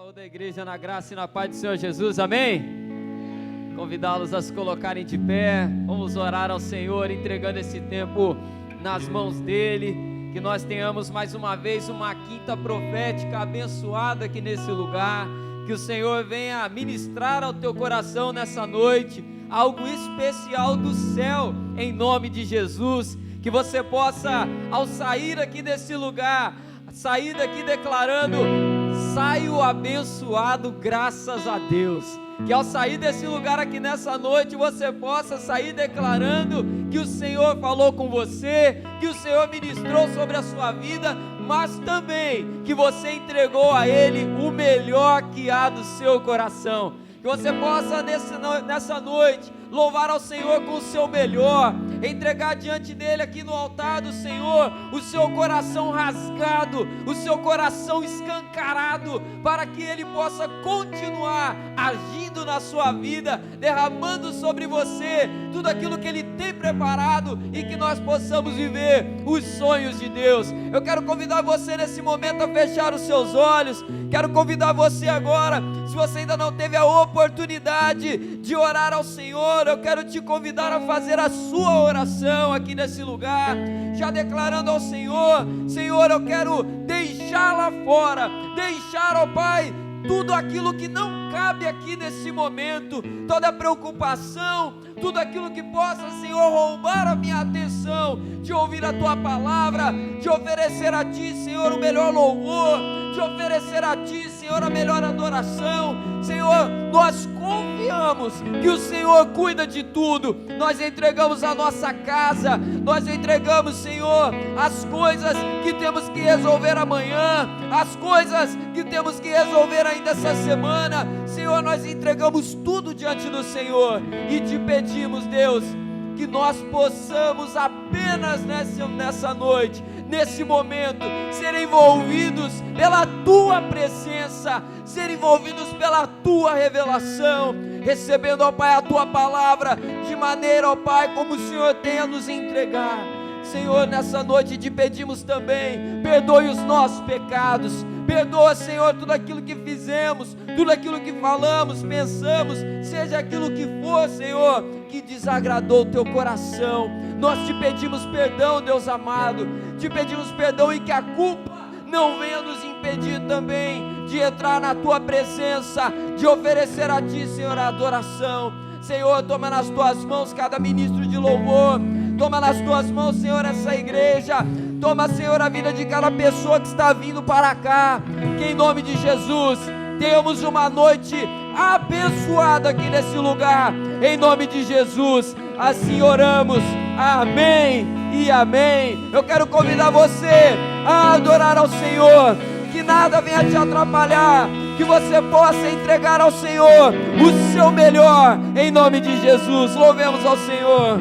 Saúde a igreja na graça e na paz do Senhor Jesus, amém? Convidá-los a se colocarem de pé, vamos orar ao Senhor, entregando esse tempo nas mãos dEle, que nós tenhamos mais uma vez uma quinta profética abençoada aqui nesse lugar, que o Senhor venha ministrar ao teu coração nessa noite, algo especial do céu, em nome de Jesus, que você possa, ao sair aqui desse lugar, sair daqui declarando: saio abençoado, graças a Deus. Que ao sair desse lugar aqui nessa noite, você possa sair declarando que o Senhor falou com você, que o Senhor ministrou sobre a sua vida, mas também que você entregou a Ele o melhor que há do seu coração. Que você possa nessa noite louvar ao Senhor com o seu melhor, entregar diante dele aqui no altar do Senhor o seu coração rasgado, o seu coração escancarado, para que ele possa continuar agindo na sua vida, derramando sobre você tudo aquilo que ele tem preparado, e que nós possamos viver os sonhos de Deus. Eu quero convidar você nesse momento a fechar os seus olhos. Quero convidar você agora, se você ainda não teve a oportunidade de orar ao Senhor, eu quero te convidar a fazer a sua oração aqui nesse lugar, já declarando ao Senhor: Senhor, eu quero deixar lá fora, deixar, ó Pai, tudo aquilo que não cabe aqui nesse momento, toda preocupação, tudo aquilo que possa, Senhor, roubar a minha atenção, de ouvir a Tua palavra, de oferecer a Ti, Senhor, o melhor louvor, de oferecer a Ti, Senhor, a melhor adoração. Senhor, nós confiamos que o Senhor cuida de tudo. Nós entregamos a nossa casa, nós entregamos, Senhor, as coisas que temos que resolver amanhã, as coisas que temos que resolver ainda essa semana. Senhor, nós entregamos tudo diante do Senhor e te pedimos, Deus, que nós possamos apenas nessa noite, nesse momento, ser envolvidos pela Tua presença, ser envolvidos pela Tua revelação, recebendo, ó Pai, a Tua palavra de maneira, ó Pai, como o Senhor tem a nos entregar. Senhor, nessa noite te pedimos também, perdoe os nossos pecados, perdoa, Senhor, tudo aquilo que fizemos, tudo aquilo que falamos, pensamos, seja aquilo que for, Senhor, que desagradou o Teu coração. Nós te pedimos perdão, Deus amado, te pedimos perdão, e que a culpa não venha nos impedir também de entrar na Tua presença, de oferecer a Ti, Senhor, a adoração. Senhor, toma nas Tuas mãos cada ministro de louvor, toma nas Tuas mãos, Senhor, essa igreja, toma, Senhor, a vida de cada pessoa que está vindo para cá, que em nome de Jesus tenhamos uma noite abençoada aqui nesse lugar, em nome de Jesus, assim oramos, amém e amém. Eu quero convidar você a adorar ao Senhor, que nada venha te atrapalhar, que você possa entregar ao Senhor o seu melhor, em nome de Jesus. Louvemos ao Senhor.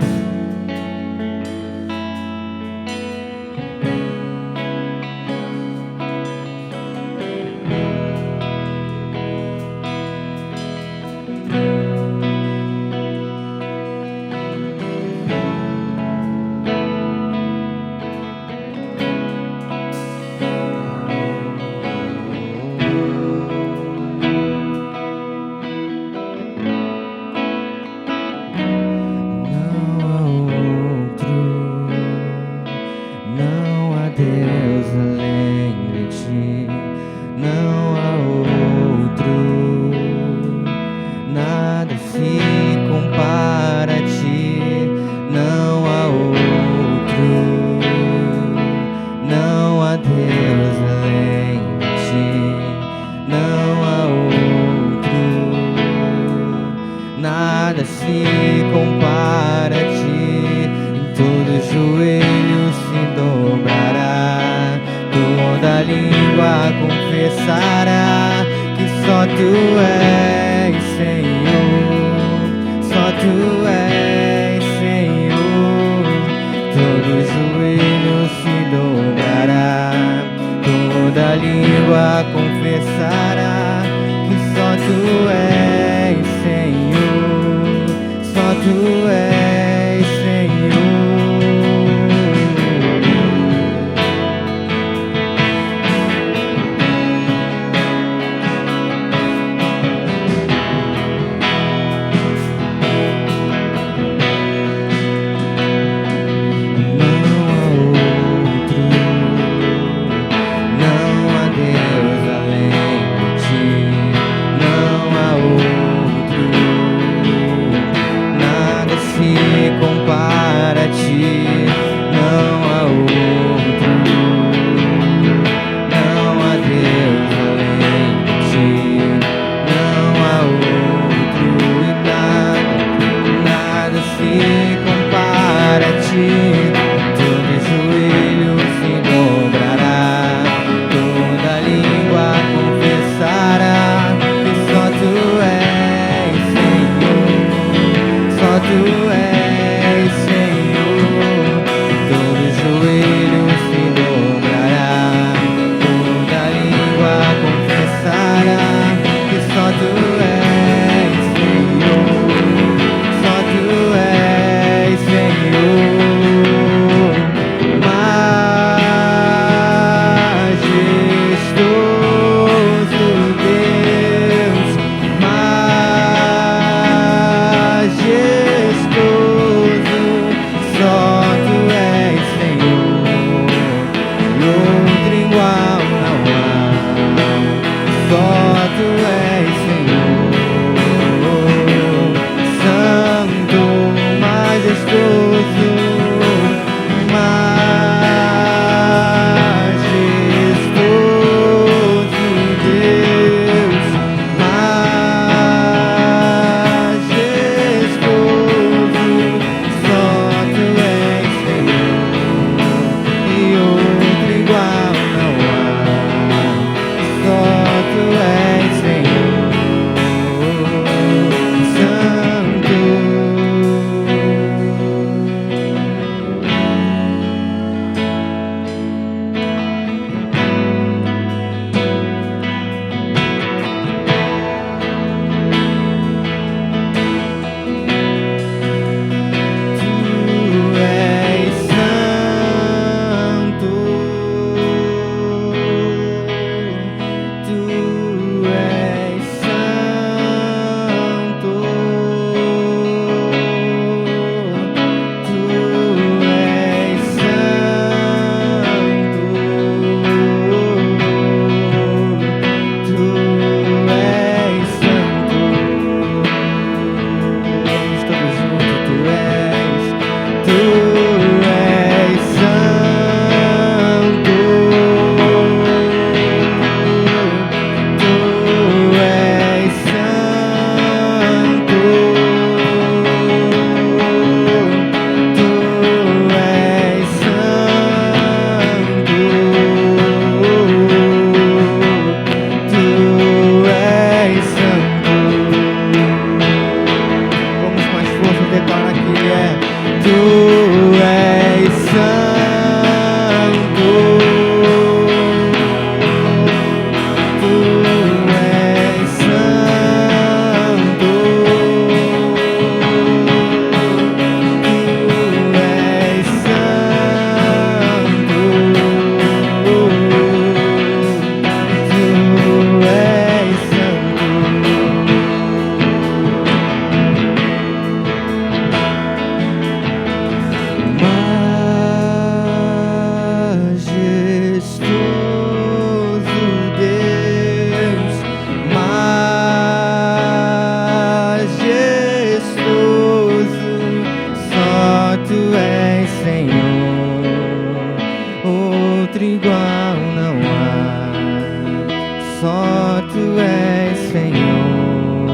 Tu és Senhor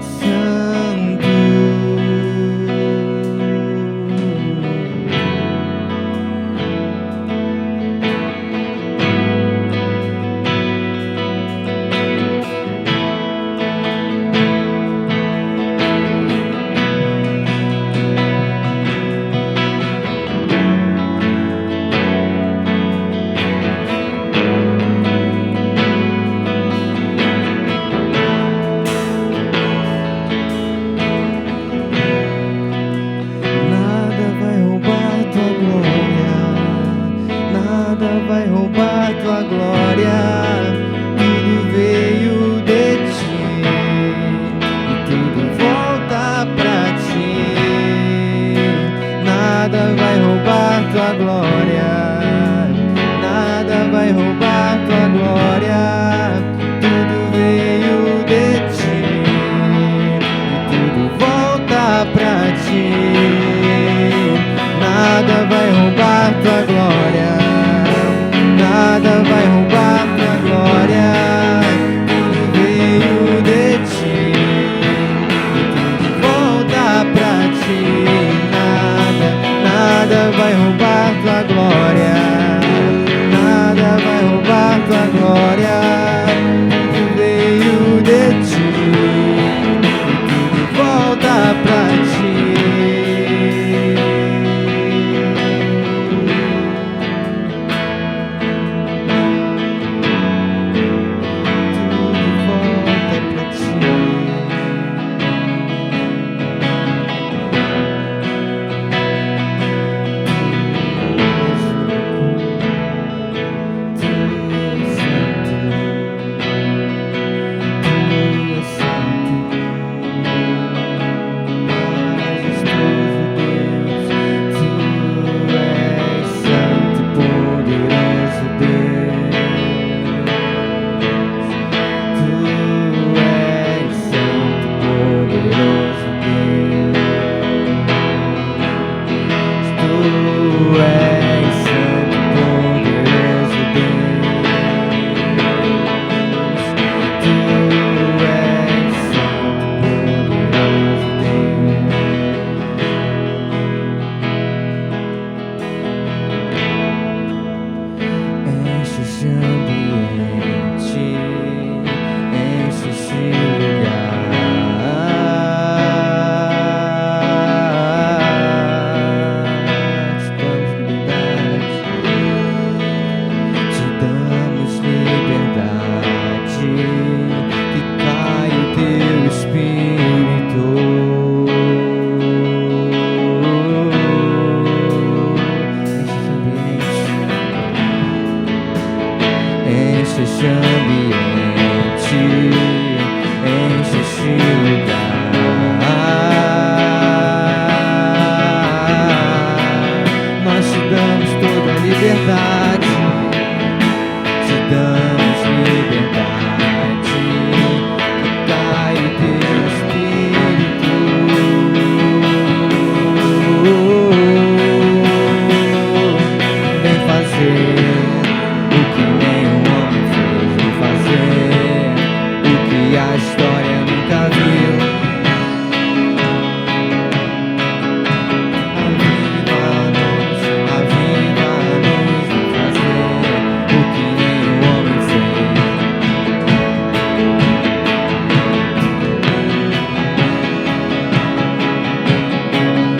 Santo. Nada vai roubar tua glória, nada vai roubar tua glória. Tudo veio de ti e tudo volta pra ti. Nada vai roubar tua glória, nada vai roubar tua glória. Tudo veio de ti e tudo volta pra ti. Nada vai roubar tua glória, nada vai roubar tua glória. Tudo veio de ti e tudo volta pra ti. Nada vai roubar tua glória, nada vai roubar tua glória. Tudo veio de ti e tudo volta pra ti. Enche esse ambiente, enche esse lugar. Te damos liberdade, que cai o teu Espírito. Enche esse ambiente, enche esse lugar. Nós te damos toda a liberdade, te damos liberdade, que cai o teu Espírito. Vem fazer o que nenhum homem fez, vem fazer o que a história nunca viu. Aviva-nos, aviva-nos, vem fazer o que nenhum homem fez.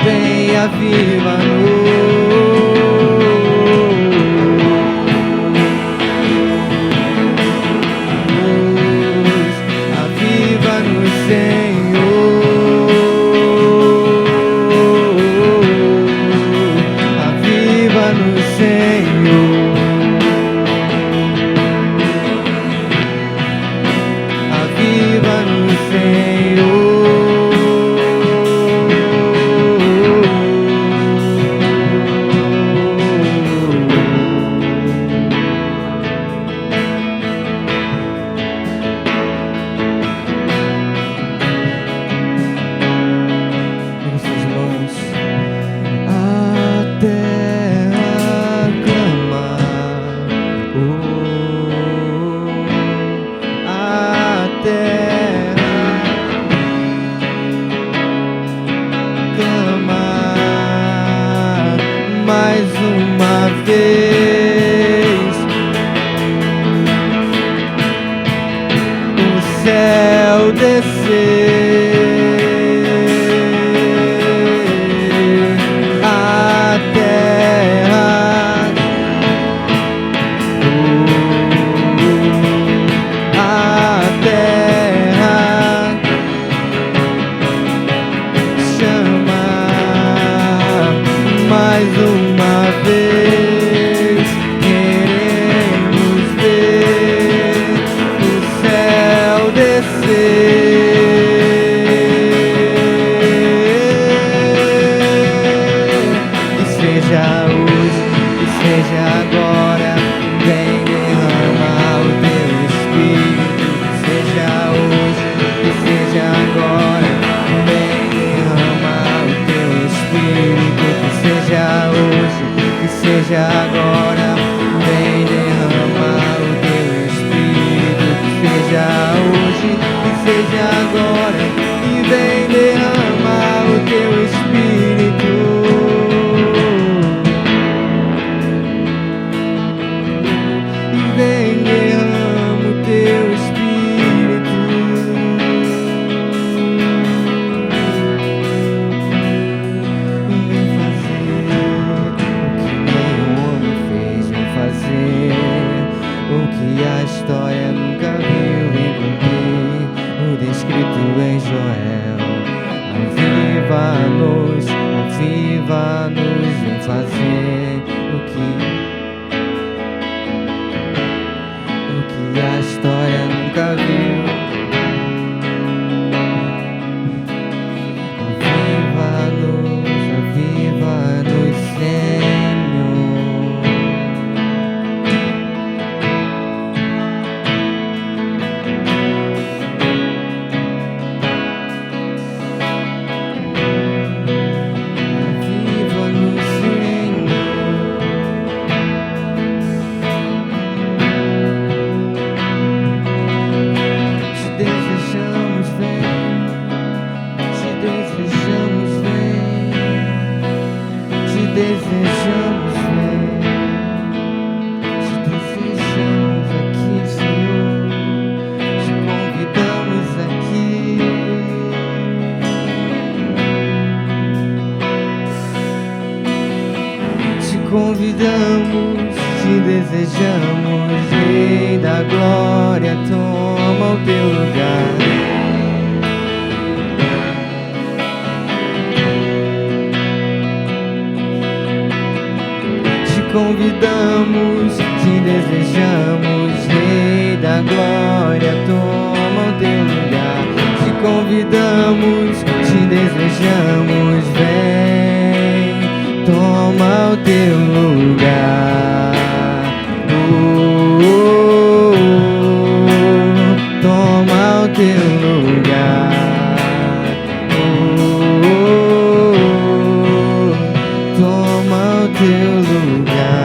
Vem, aviva-nos. Aviva-nos, Senhor. Aviva-nos, Senhor. Aviva-nos, Senhor. convidamos, te desejamos, Rei da Glória, toma o teu lugar. Te convidamos, te desejamos, Rei da Glória, toma o teu lugar. Te convidamos, te desejamos, vem, toma o teu lugar. Toma o teu lugar. Toma o teu lugar.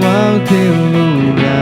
Toma o teu lugar.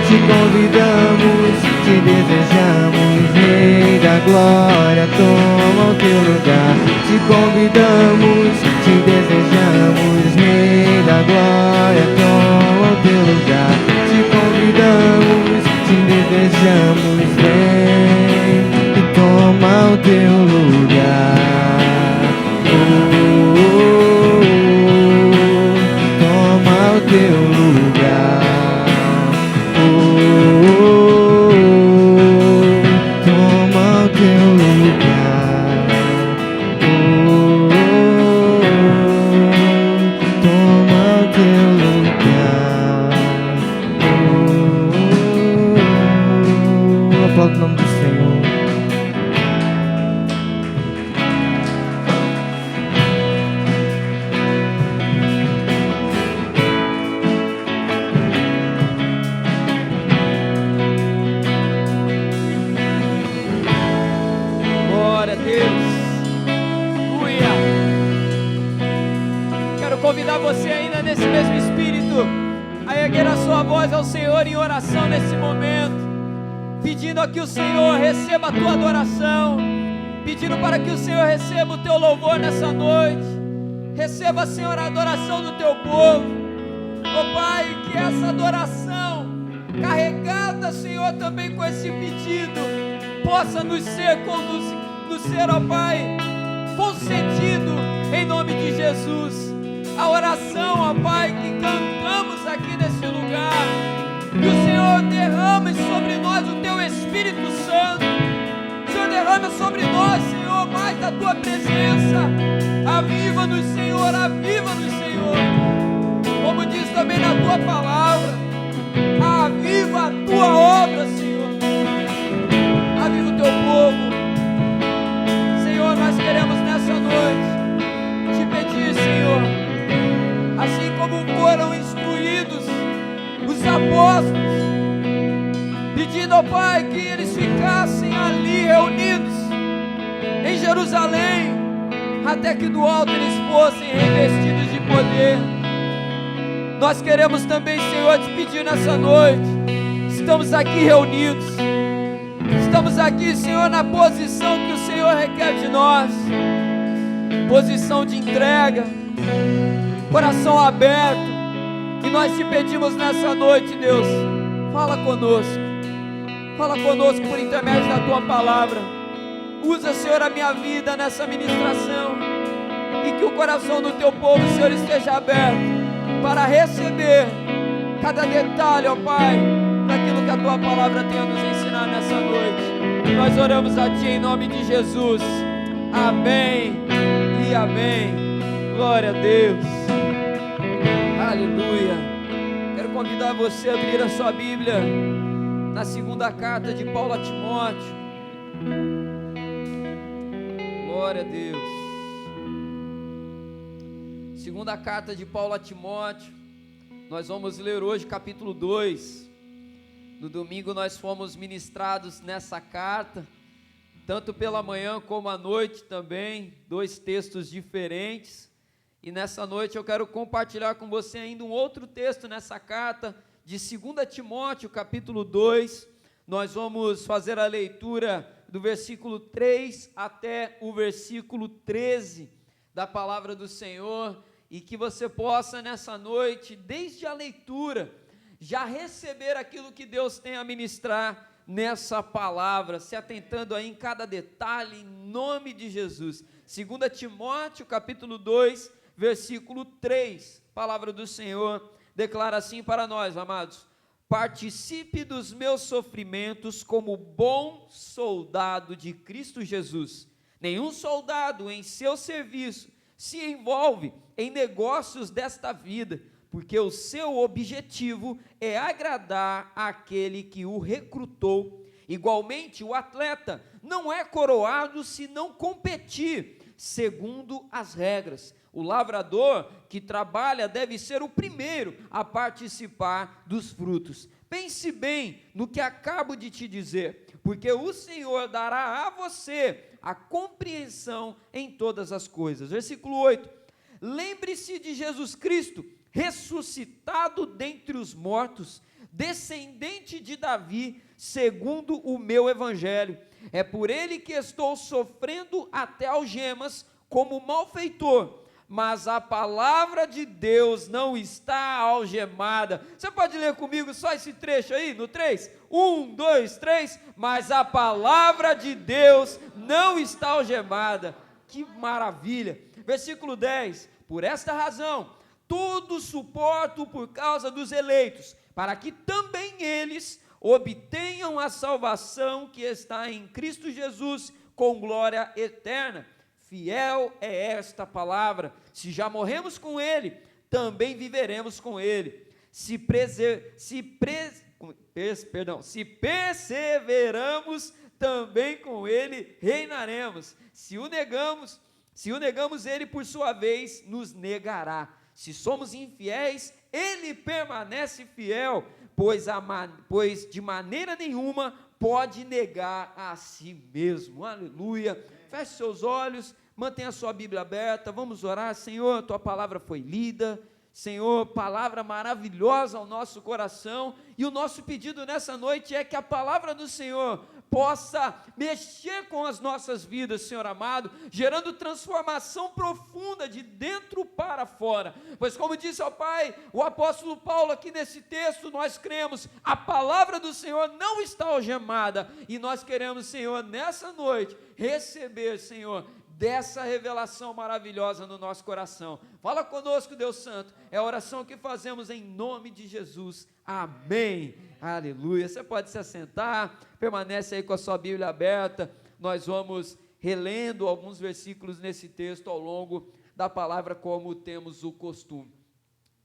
Te convidamos, te desejamos, Rei da glória, toma o teu lugar. Te convidamos, te desejamos, Rei da glória, toma o teu lugar. Te convidamos, te desejamos, vem e toma o teu lugar. Toma o teu lugar. Toma o teu lugar. Toma o teu lugar. Aplauda o nome do Senhor. Glória a Deus. Aleluia. Quero convidar você ainda nesse mesmo espírito a erguer a sua voz ao Senhor em oração nesse momento, pedindo a que o Senhor receba a tua adoração, pedindo para que o Senhor receba o teu louvor nessa noite. Receba, Senhor, a adoração do teu povo. Ó Pai, que essa adoração carregada, Senhor, também com esse pedido, possa nos ser, ó Pai, concedido em nome de Jesus. A oração, ó Pai, que cantamos aqui nesse lugar, que o Senhor derrame sobre nós o teu Espírito Santo. O Senhor derrame sobre nós, Senhor, mais da tua presença. Aviva-nos, Senhor, aviva-nos, Senhor. Como diz também na tua palavra, aviva a tua obra, Senhor. Aviva o teu povo. Senhor, nós queremos nessa noite te pedir, Senhor, assim como foram instruídos os apóstolos, pedindo ao Pai que eles ficassem ali reunidos em Jerusalém, até que do alto eles fossem revestidos de poder. Nós queremos também, Senhor, te pedir nessa noite. Estamos aqui reunidos, estamos aqui, Senhor, na posição que o Senhor requer de nós, posição de entrega, coração aberto, e nós te pedimos nessa noite, Deus, fala conosco por intermédio da tua palavra. Usa, Senhor, a minha vida nessa ministração, e que o coração do teu povo, Senhor, esteja aberto para receber cada detalhe, ó Pai, daquilo que a tua palavra tem a nos ensinar nessa noite. Nós oramos a ti em nome de Jesus. Amém e amém. Glória a Deus. Aleluia. Quero convidar você a abrir a sua Bíblia na segunda carta de Paulo a Timóteo. Glória a Deus. Segunda carta de Paulo a Timóteo. Nós vamos ler hoje capítulo 2. No domingo nós fomos ministrados nessa carta, tanto pela manhã como à noite também, 2 textos diferentes. E nessa noite eu quero compartilhar com você ainda um outro texto nessa carta, de 2 Timóteo, capítulo 2. Nós vamos fazer a leitura do versículo 3 até o versículo 13 da palavra do Senhor, e que você possa nessa noite, desde a leitura, já receber aquilo que Deus tem a ministrar nessa palavra, se atentando aí em cada detalhe, em nome de Jesus. 2 Timóteo, capítulo 2, versículo 3, palavra do Senhor, declara assim para nós, amados: participe dos meus sofrimentos como bom soldado de Cristo Jesus. Nenhum soldado em seu serviço se envolve em negócios desta vida, porque o seu objetivo é agradar àquele que o recrutou. Igualmente, o atleta não é coroado se não competir segundo as regras. O lavrador que trabalha deve ser o primeiro a participar dos frutos. Pense bem no que acabo de te dizer, porque o Senhor dará a você a compreensão em todas as coisas. Versículo 8. Lembre-se de Jesus Cristo, ressuscitado dentre os mortos, descendente de Davi, segundo o meu evangelho. É por ele que estou sofrendo até algemas como malfeitor, mas a palavra de Deus não está algemada. Você pode ler comigo só esse trecho aí, no 3? 1, 2, 3. Mas a palavra de Deus não está algemada. Que maravilha. Versículo 10. Por esta razão, tudo suporto por causa dos eleitos, para que também eles obtenham a salvação que está em Cristo Jesus, com glória eterna. Fiel é esta palavra. Se já morremos com ele, também viveremos com ele. Se perseveramos, também com ele reinaremos. Se o negamos, ele por sua vez nos negará. Se somos infiéis, ele permanece fiel, pois de maneira nenhuma pode negar a si mesmo. Aleluia. Feche seus olhos, mantenha a sua Bíblia aberta, vamos orar. Senhor, tua palavra foi lida, Senhor, palavra maravilhosa ao nosso coração, e o nosso pedido nessa noite é que a palavra do Senhor possa mexer com as nossas vidas, Senhor amado, gerando transformação profunda de dentro para fora, pois como disse ao Pai, o apóstolo Paulo aqui nesse texto, nós cremos, a palavra do Senhor não está algemada, e nós queremos, Senhor, nessa noite, receber, Senhor, dessa revelação maravilhosa no nosso coração. Fala conosco, Deus Santo, é a oração que fazemos em nome de Jesus, amém, aleluia. Você pode se assentar, permanece aí com a sua Bíblia aberta, nós vamos relendo alguns versículos nesse texto ao longo da palavra, como temos o costume.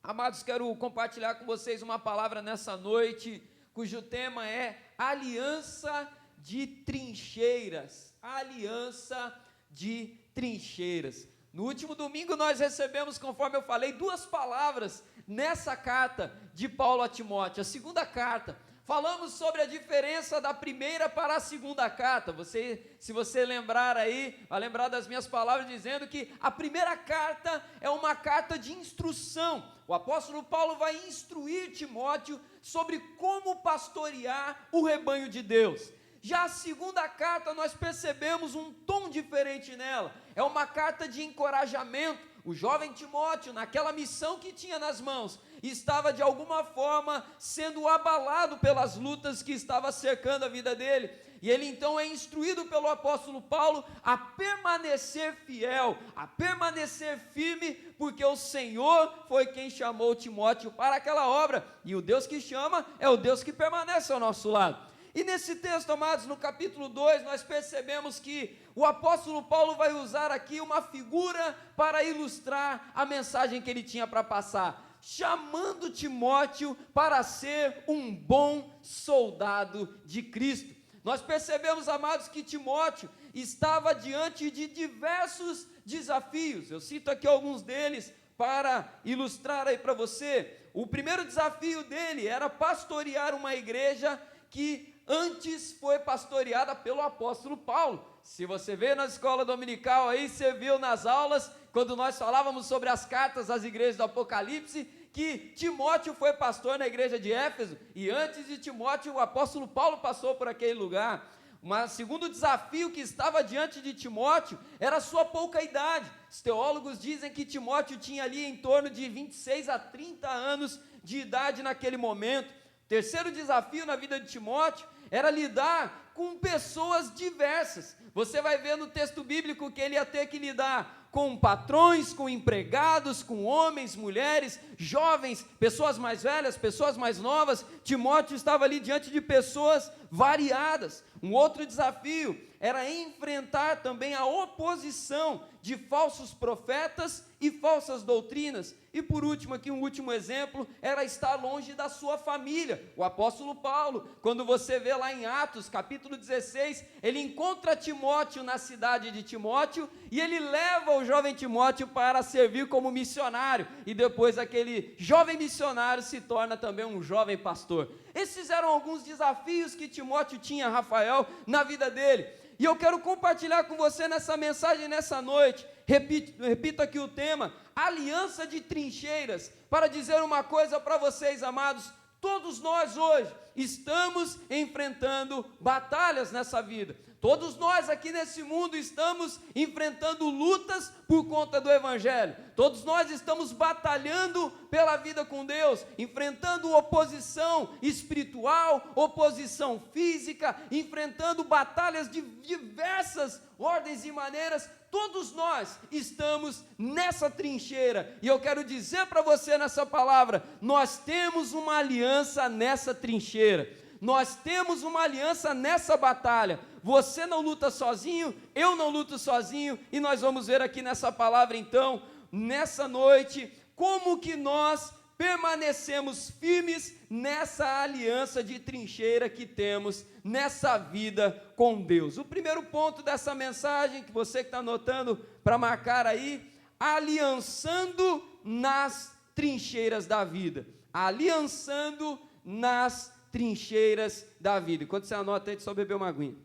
Amados, quero compartilhar com vocês uma palavra nessa noite, cujo tema é aliança de trincheiras, aliança de trincheiras. No último domingo nós recebemos, conforme eu falei, duas palavras nessa carta de Paulo a Timóteo, a segunda carta. Falamos sobre a diferença da primeira para a segunda carta. Se você lembrar aí, vai lembrar das minhas palavras dizendo que a primeira carta é uma carta de instrução. O apóstolo Paulo vai instruir Timóteo sobre como pastorear o rebanho de Deus. Já a segunda carta, nós percebemos um tom diferente nela, é uma carta de encorajamento. O jovem Timóteo, naquela missão que tinha nas mãos, estava de alguma forma sendo abalado pelas lutas que estavam cercando a vida dele, e ele então é instruído pelo apóstolo Paulo a permanecer fiel, a permanecer firme, porque o Senhor foi quem chamou Timóteo para aquela obra, e o Deus que chama é o Deus que permanece ao nosso lado. E nesse texto, amados, no capítulo 2, nós percebemos que o apóstolo Paulo vai usar aqui uma figura para ilustrar a mensagem que ele tinha para passar, chamando Timóteo para ser um bom soldado de Cristo. Nós percebemos, amados, que Timóteo estava diante de diversos desafios. Eu cito aqui alguns deles para ilustrar aí para você. O primeiro desafio dele era pastorear uma igreja que antes foi pastoreada pelo apóstolo Paulo. Se você veio na escola dominical aí, você viu nas aulas, quando nós falávamos sobre as cartas às igrejas do Apocalipse, que Timóteo foi pastor na igreja de Éfeso, e antes de Timóteo, o apóstolo Paulo passou por aquele lugar. Mas o segundo desafio que estava diante de Timóteo era a sua pouca idade. Os teólogos dizem que Timóteo tinha ali em torno de 26 a 30 anos de idade naquele momento. O terceiro desafio na vida de Timóteo era lidar com pessoas diversas. Você vai ver no texto bíblico que ele ia ter que lidar com patrões, com empregados, com homens, mulheres, jovens, pessoas mais velhas, pessoas mais novas. Timóteo estava ali diante de pessoas variadas. Um outro desafio era enfrentar também a oposição de falsos profetas e falsas doutrinas. E por último aqui, um último exemplo, era estar longe da sua família. O apóstolo Paulo, quando você vê lá em Atos, capítulo 16, ele encontra Timóteo na cidade de Timóteo, e ele leva o jovem Timóteo para servir como missionário, e depois aquele jovem missionário se torna também um jovem pastor. Esses eram alguns desafios que Timóteo tinha, Rafael, na vida dele. E eu quero compartilhar com você nessa mensagem, nessa noite, repito aqui o tema, aliança de trincheiras, para dizer uma coisa para vocês, amados: todos nós hoje estamos enfrentando batalhas nessa vida. Todos nós aqui nesse mundo estamos enfrentando lutas por conta do Evangelho. Todos nós estamos batalhando pela vida com Deus, enfrentando oposição espiritual, oposição física, enfrentando batalhas de diversas ordens e maneiras. Todos nós estamos nessa trincheira, e eu quero dizer para você nessa palavra, nós temos uma aliança nessa trincheira, nós temos uma aliança nessa batalha. Você não luta sozinho, eu não luto sozinho, e nós vamos ver aqui nessa palavra então, nessa noite, como que nós permanecemos firmes nessa aliança de trincheira que temos nessa vida com Deus. O primeiro ponto dessa mensagem, que você que está anotando para marcar aí, aliançando nas trincheiras da vida, aliançando nas trincheiras da vida. Enquanto você anota aí, só beber uma aguinha.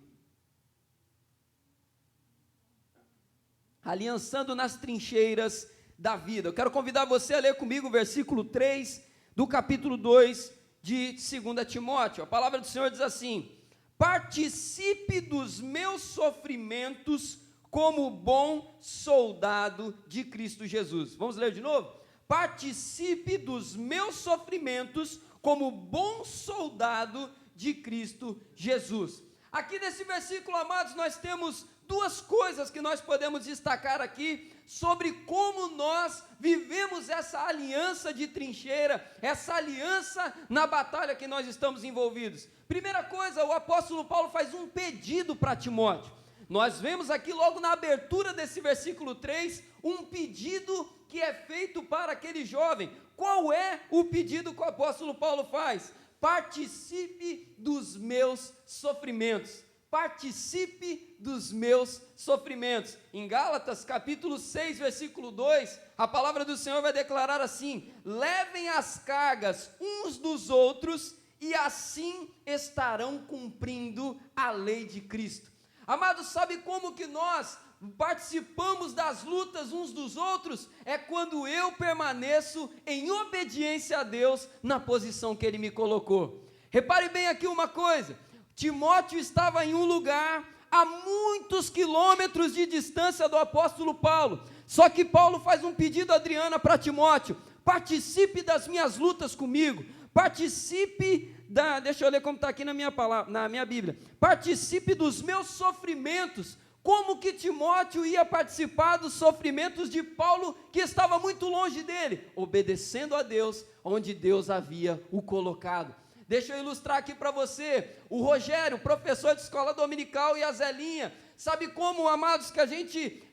Aliançando nas trincheiras da vida. Eu quero convidar você a ler comigo o versículo 3 do capítulo 2 de 2 Timóteo. A palavra do Senhor diz assim: participe dos meus sofrimentos como bom soldado de Cristo Jesus. Vamos ler de novo? Participe dos meus sofrimentos como bom soldado de Cristo Jesus. Aqui nesse versículo, amados, nós temos duas coisas que nós podemos destacar aqui sobre como nós vivemos essa aliança de trincheira, essa aliança na batalha que nós estamos envolvidos. Primeira coisa, o apóstolo Paulo faz um pedido para Timóteo. Nós vemos aqui logo na abertura desse versículo 3, um pedido que é feito para aquele jovem. Qual é o pedido que o apóstolo Paulo faz? Participe dos meus sofrimentos. Participe dos meus sofrimentos. Em Gálatas, capítulo 6, versículo 2, a palavra do Senhor vai declarar assim: levem as cargas uns dos outros e assim estarão cumprindo a lei de Cristo. Amados, sabe como que nós participamos das lutas uns dos outros? É quando eu permaneço em obediência a Deus na posição que Ele me colocou. Repare bem aqui uma coisa: Timóteo estava em um lugar a muitos quilômetros de distância do apóstolo Paulo, só que Paulo faz um pedido, Adriana, para Timóteo: participe das minhas lutas comigo, participe deixa eu ler como está aqui na minha Bíblia, participe dos meus sofrimentos. Como que Timóteo ia participar dos sofrimentos de Paulo, que estava muito longe dele? Obedecendo a Deus, onde Deus havia o colocado. Deixa eu ilustrar aqui para você, o Rogério, professor de escola dominical, e a Zelinha, sabe como, amados, que a gente,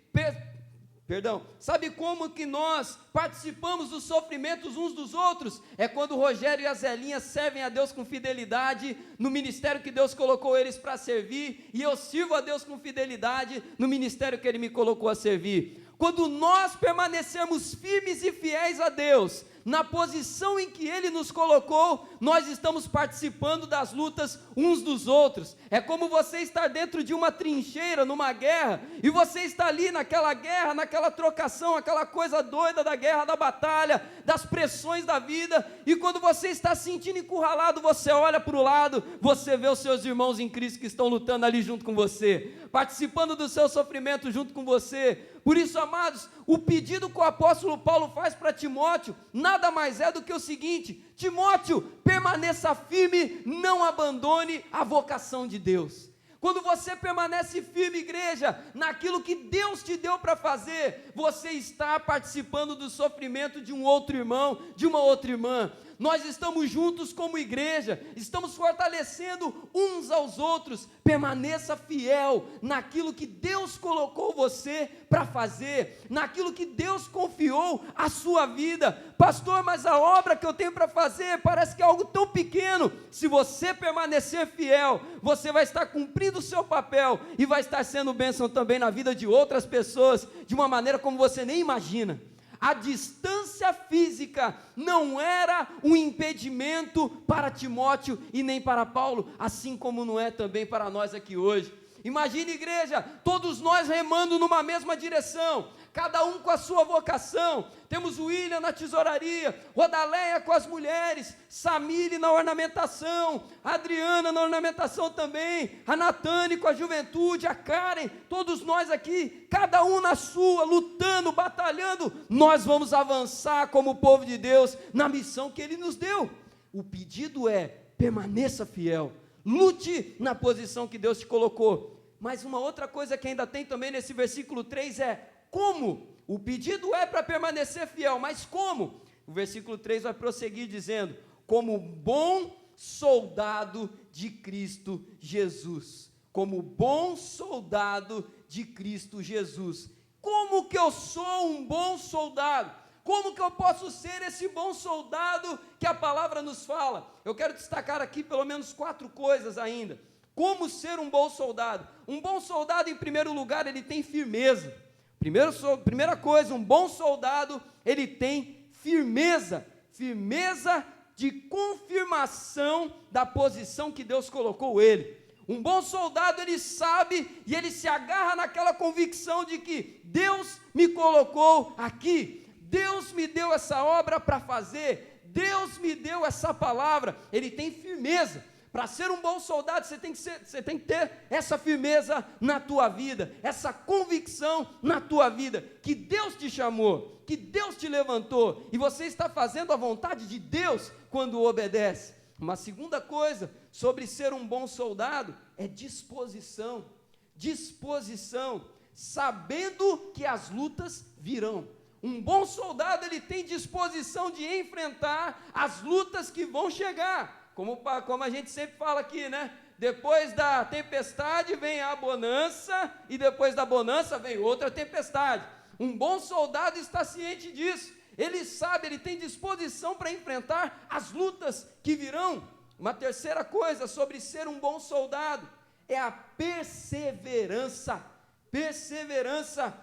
sabe como que nós participamos dos sofrimentos uns dos outros? É quando o Rogério e a Zelinha servem a Deus com fidelidade, no ministério que Deus colocou eles para servir, e eu sirvo a Deus com fidelidade, no ministério que Ele me colocou a servir. Quando nós permanecermos firmes e fiéis a Deus, na posição em que Ele nos colocou, nós estamos participando das lutas uns dos outros. É como você estar dentro de uma trincheira, numa guerra, e você está ali naquela guerra, naquela trocação, aquela coisa doida da guerra, da batalha, das pressões da vida, e quando você está se sentindo encurralado, você olha para o lado, você vê os seus irmãos em Cristo que estão lutando ali junto com você, participando do seu sofrimento junto com você. Por isso, amados, o pedido que o apóstolo Paulo faz para Timóteo, nada mais é do que o seguinte: Timóteo, permaneça firme, não abandone a vocação de Deus. Quando você permanece firme, igreja, naquilo que Deus te deu para fazer, você está participando do sofrimento de um outro irmão, de uma outra irmã. Nós estamos juntos como igreja, estamos fortalecendo uns aos outros. Permaneça fiel naquilo que Deus colocou você para fazer, naquilo que Deus confiou a sua vida. Pastor, mas a obra que eu tenho para fazer parece que é algo tão pequeno. Se você permanecer fiel, você vai estar cumprindo o seu papel e vai estar sendo bênção também na vida de outras pessoas, de uma maneira como você nem imagina. A distância física não era um impedimento para Timóteo e nem para Paulo, assim como não é também para nós aqui hoje. Imagine, igreja, todos nós remando numa mesma direção, cada um com a sua vocação. Temos o William na tesouraria, Rodaleia com as mulheres, Samile na ornamentação, a Adriana na ornamentação também, a Natane com a juventude, a Karen, todos nós aqui, cada um na sua, lutando, batalhando. Nós vamos avançar como povo de Deus na missão que Ele nos deu. O pedido é: permaneça fiel, lute na posição que Deus te colocou. Mas uma outra coisa que ainda tem também nesse versículo 3 é como. O pedido é para permanecer fiel, mas como? O versículo 3 vai prosseguir dizendo: como bom soldado de Cristo Jesus. Como bom soldado de Cristo Jesus. Como que eu sou um bom soldado? Como que eu posso ser esse bom soldado que a palavra nos fala? Eu quero destacar aqui pelo menos 4 coisas ainda. Como ser um bom soldado? Um bom soldado, em primeiro lugar, ele tem firmeza. Primeira coisa, um bom soldado, ele tem firmeza. Firmeza de confirmação da posição que Deus colocou ele. Um bom soldado, ele sabe e ele se agarra naquela convicção de que Deus me colocou aqui. Deus me deu essa obra para fazer, Deus me deu essa palavra. Ele tem firmeza. Para ser um bom soldado, você tem que ter essa firmeza na tua vida, essa convicção na tua vida, que Deus te chamou, que Deus te levantou, e você está fazendo a vontade de Deus quando obedece. Uma segunda coisa sobre ser um bom soldado é disposição. Disposição, sabendo que as lutas virão. Um bom soldado, ele tem disposição de enfrentar as lutas que vão chegar. Como a gente sempre fala aqui, né? Depois da tempestade vem a bonança, e depois da bonança vem outra tempestade. Um bom soldado está ciente disso. Ele sabe, ele tem disposição para enfrentar as lutas que virão. Uma terceira coisa sobre ser um bom soldado é a perseverança. Perseverança.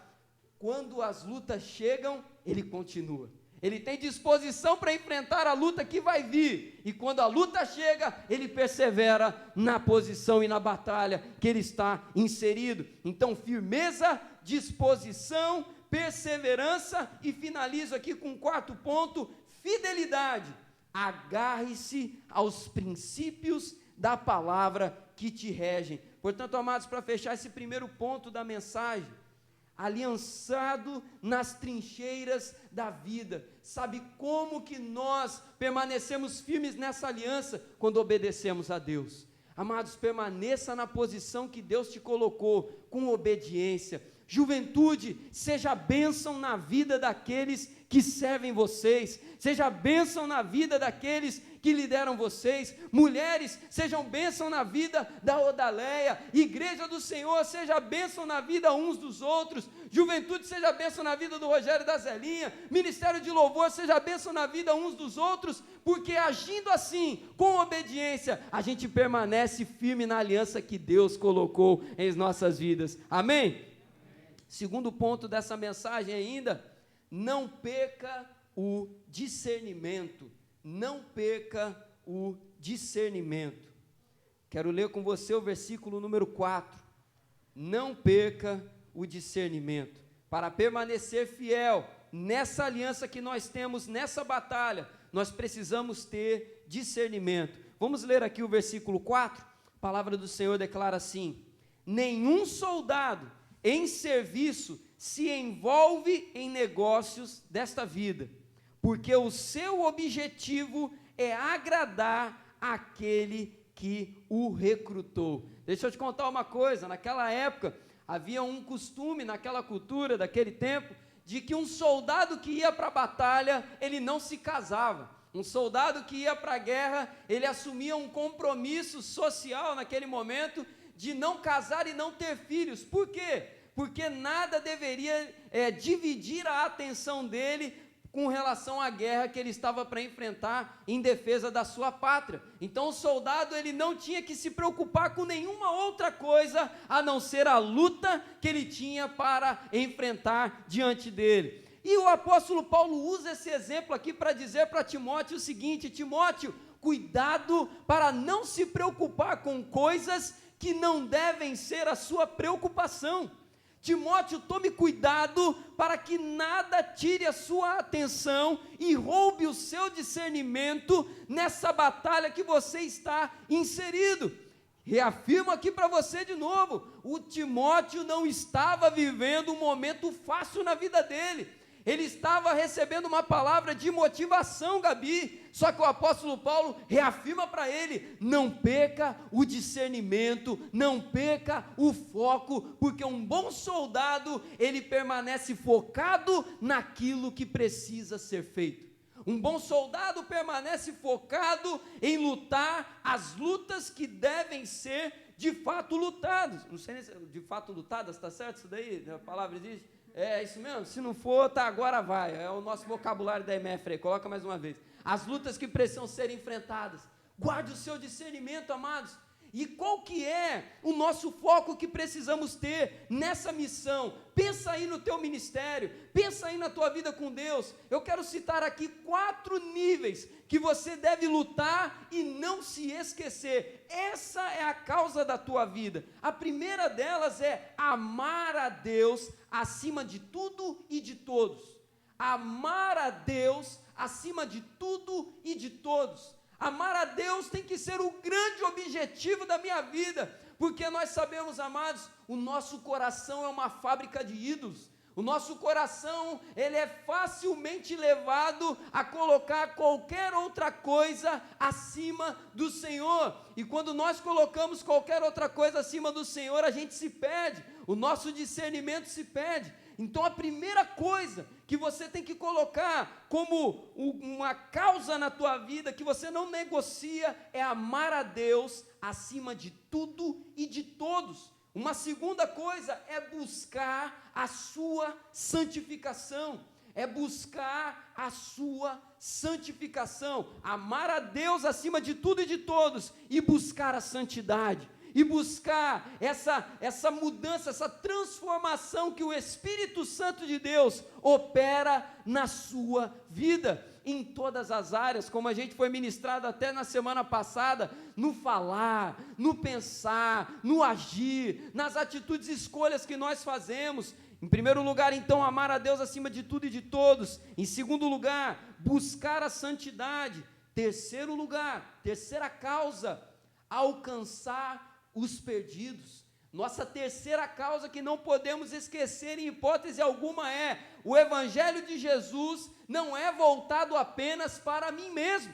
Quando as lutas chegam, ele continua. Ele tem disposição para enfrentar a luta que vai vir. E quando a luta chega, ele persevera na posição e na batalha que ele está inserido. Então, firmeza, disposição, perseverança. E finalizo aqui com um 4º ponto: fidelidade. Agarre-se aos princípios da palavra que te regem. Portanto, amados, para fechar esse primeiro ponto da mensagem, aliançado nas trincheiras da vida. Sabe como que nós permanecemos firmes nessa aliança? Quando obedecemos a Deus. Amados, permaneça na posição que Deus te colocou, com obediência. Juventude, seja bênção na vida daqueles que servem vocês, seja bênção na vida daqueles que lideram vocês. Mulheres, sejam bênção na vida da Odaleia. Igreja do Senhor, seja bênção na vida uns dos outros. Juventude, seja bênção na vida do Rogério e da Zelinha. Ministério de louvor, seja bênção na vida uns dos outros, porque agindo assim, com obediência, a gente permanece firme na aliança que Deus colocou em nossas vidas. Amém? Segundo ponto dessa mensagem ainda: não perca o discernimento. Não perca o discernimento. Quero ler com você o versículo número 4. Não perca o discernimento. Para permanecer fiel nessa aliança que nós temos, nessa batalha, nós precisamos ter discernimento. Vamos ler aqui o versículo 4. A palavra do Senhor declara assim: nenhum soldado em serviço se envolve em negócios desta vida, porque o seu objetivo é agradar aquele que o recrutou. Deixa eu te contar uma coisa: naquela época havia um costume, naquela cultura daquele tempo, de que um soldado que ia para a batalha, ele não se casava. Um soldado que ia para a guerra, ele assumia um compromisso social naquele momento, de não casar e não ter filhos. Por quê? Porque nada deveria dividir a atenção dele com relação à guerra que ele estava para enfrentar em defesa da sua pátria. Então o soldado, ele não tinha que se preocupar com nenhuma outra coisa a não ser a luta que ele tinha para enfrentar diante dele. E o apóstolo Paulo usa esse exemplo aqui para dizer para Timóteo o seguinte: Timóteo, cuidado para não se preocupar com coisas que não devem ser a sua preocupação. Timóteo, tome cuidado para que nada tire a sua atenção e roube o seu discernimento nessa batalha que você está inserido. Reafirmo aqui para você de novo, o Timóteo não estava vivendo um momento fácil na vida dele. Ele estava recebendo uma palavra de motivação, Gabi, só que o apóstolo Paulo reafirma para ele, não perca o discernimento, não perca o foco, porque um bom soldado, ele permanece focado naquilo que precisa ser feito. Um bom soldado permanece focado em lutar as lutas que devem ser de fato lutadas. Não sei se de fato lutadas, está certo isso daí? A palavra existe? É isso mesmo? Se não for, tá, agora vai. É o nosso vocabulário da MF aí. Coloca mais uma vez. As lutas que precisam ser enfrentadas. Guarde o seu discernimento, amados. E qual que é o nosso foco que precisamos ter nessa missão? Pensa aí no teu ministério, pensa aí na tua vida com Deus. Eu quero citar aqui 4 níveis que você deve lutar e não se esquecer. Essa é a causa da tua vida. A primeira delas é amar a Deus acima de tudo e de todos. Amar a Deus acima de tudo e de todos. Amar a Deus tem que ser o grande objetivo da minha vida, porque nós sabemos, amados, o nosso coração é uma fábrica de ídolos. O nosso coração, ele é facilmente levado a colocar qualquer outra coisa acima do Senhor. E quando nós colocamos qualquer outra coisa acima do Senhor, a gente se perde, o nosso discernimento se perde. Então a primeira coisa que você tem que colocar como uma causa na tua vida, que você não negocia, é amar a Deus acima de tudo e de todos. Uma segunda coisa é buscar a sua santificação. É buscar a sua santificação. Amar a Deus acima de tudo e de todos e buscar a santidade. E buscar essa mudança, essa transformação que o Espírito Santo de Deus opera na sua vida, em todas as áreas, como a gente foi ministrado até na semana passada, no falar, no pensar, no agir, nas atitudes e escolhas que nós fazemos. Em primeiro lugar, então, amar a Deus acima de tudo e de todos. Em segundo lugar, buscar a santidade. Terceiro lugar, terceira causa, alcançar os perdidos. Nossa terceira causa que não podemos esquecer em hipótese alguma é: o Evangelho de Jesus não é voltado apenas para mim mesmo.